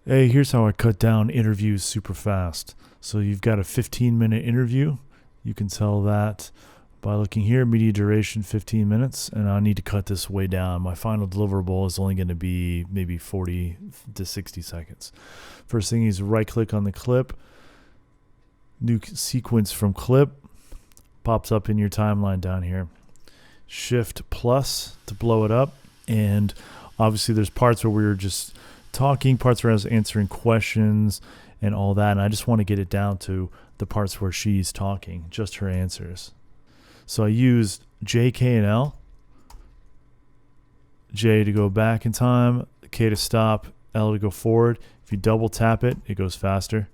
Hey, here's how I cut down interviews super fast. So you've got a 15-minute interview. You can tell that by looking here, media duration 15 minutes, and I need to cut this way down. My final deliverable is only going to be maybe 40 to 60 seconds. First thing is right click on the clip, new sequence from clip, pops up in your timeline down here. Shift plus to blow it up, and obviously there's parts where we were just talking, parts where I was answering questions and all that, and I just want to get it down to the parts where she's talking, just her answers. So I used J, K, and L. J to go back in time, K to stop, L to go forward. If you double tap it, it goes faster.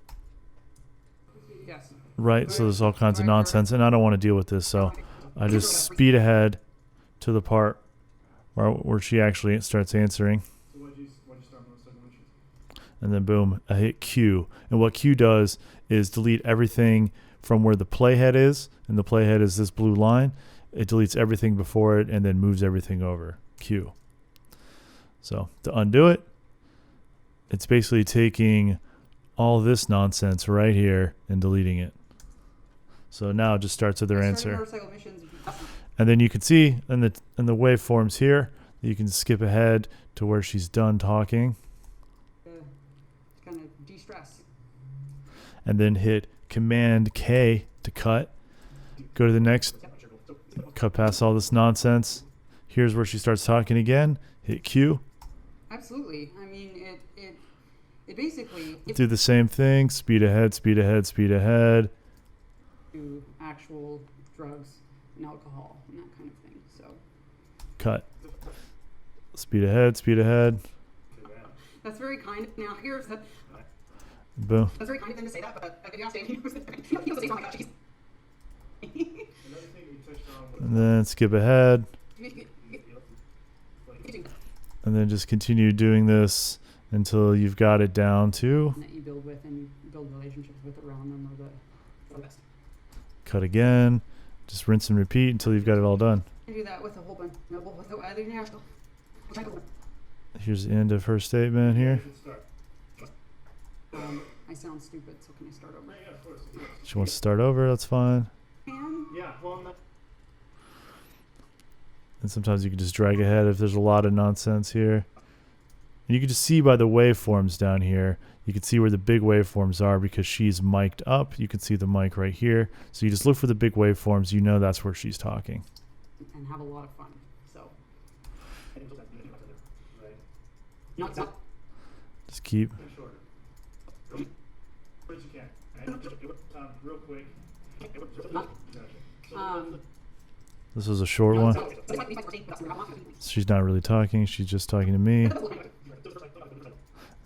Yes. Right, so there's all kinds of nonsense, and I don't want to deal with this, so I just speed ahead to the part where she actually starts answering. And then boom, I hit Q. And what Q does is delete everything from where the playhead is, and the playhead is this blue line. It deletes everything before it and then moves everything over. Q. So to undo it, it's basically taking all this nonsense right here and deleting it. So now it just starts with their answer. And then you can see in the waveforms here, you can skip ahead to where she's done talking. Kind of de-stress. And then hit Command K to cut. Go to the next, cut past all this nonsense. Here's where she starts talking again. Hit Q. Absolutely. I mean, it basically Do the same thing. Speed ahead, speed ahead, speed ahead. to actual drugs and alcohol and that kind of thing. So Cut. Speed ahead, speed ahead. that's very kind. Now here's the. Boom. That's very kind of them to say that, but I could he also says, "Oh my gosh, And then skip ahead. And then just continue doing this until you've got it down to that you build with and you build relationships with around them are the best. cut again. Just rinse and repeat until you've got it all done. I do that with a whole bunch. With the other national. Here's the end of her statement here. I sound stupid, so can I start over? Yeah, of course. She wants to start over, that's fine. Yeah, well, I'm not. And sometimes you can just drag ahead if there's a lot of nonsense here. And you can just see by the waveforms down here, you can see where the big waveforms are because she's mic'd up. You can see the mic right here. So you just look for the big waveforms, you know that's where she's talking. And have a lot of fun. So. Right. Not so. Just keep. Shorter. But you can. Right? Real quick. This was a short one. She's not really talking, she's just talking to me.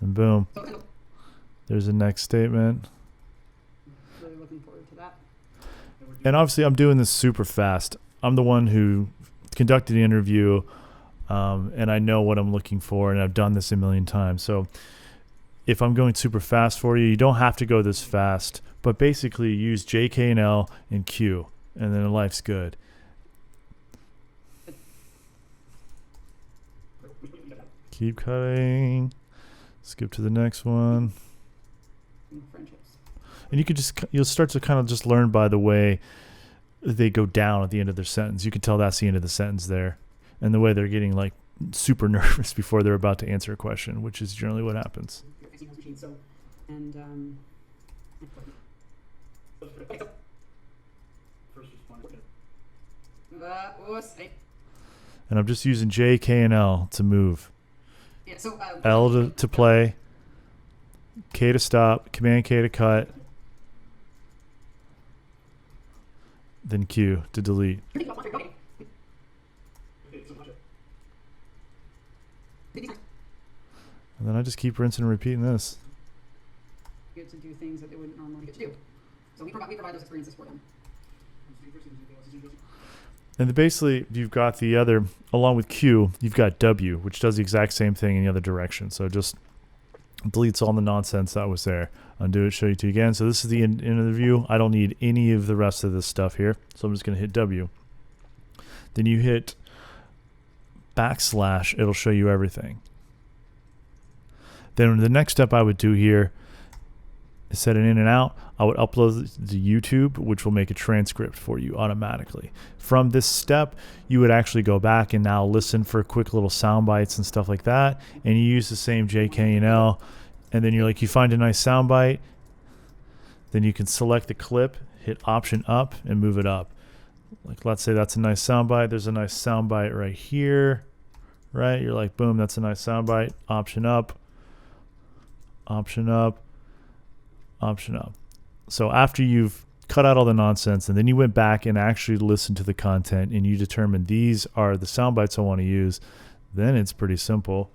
And boom. There's the next statement. Really looking forward to that. And obviously I'm doing this super fast. I'm the one who conducted the interview, and I know what I'm looking for, and I've done this a million times. So if I'm going super fast for you, you don't have to go this fast, but basically use J, K, and L and Q, and then life's good. Keep cutting. Skip to the next one. Friendships. And you could you'll start to kind of just learn by the way they go down at the end of their sentence. You can tell that's the end of the sentence there. And the way they're getting like super nervous before they're about to answer a question, which is generally what happens. And And I'm just using J, K, and L to move. yeah, so L to play, K to stop, Command K to cut, then Q to delete. And then I just keep rinsing and repeating this. get to do things that they wouldn't normally get to do. So we provide those experiences for them. And basically, you've got the other, along with Q, you've got W, which does the exact same thing in the other direction. So just deletes all the nonsense that was there. Undo it, show you two again. So this is the end of the view. I don't need any of the rest of this stuff here. So I'm just going to hit W. Then you hit backslash, it'll show you everything. Then the next step I would do here is set it in and out. I would upload it to YouTube, which will make a transcript for you automatically. From this step, you would actually go back and now listen for quick little sound bites and stuff like that. And you use the same JK&L. And then you find a nice sound bite. Then you can select the clip, hit Option up, and move it up. Like, let's say that's a nice sound bite. There's a nice sound bite right here, right? You're like, boom, that's a nice sound bite. Option up, option up, option up. So after you've cut out all the nonsense and then you went back and actually listened to the content and you determined these are the sound bites I want to use, then it's pretty simple.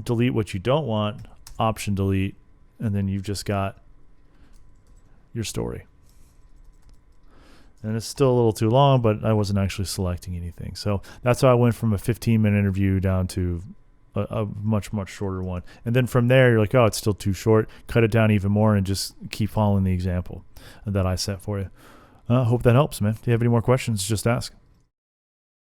Delete what you don't want, Option delete, and then you've just got your story. And it's still a little too long, but I wasn't actually selecting anything. So that's how I went from a 15-minute interview down to a much, much shorter one. And then from there, you're like, oh, it's still too short. Cut it down even more and just keep following the example that I set for you. Hope that helps, man. Do you have any more questions? Just ask.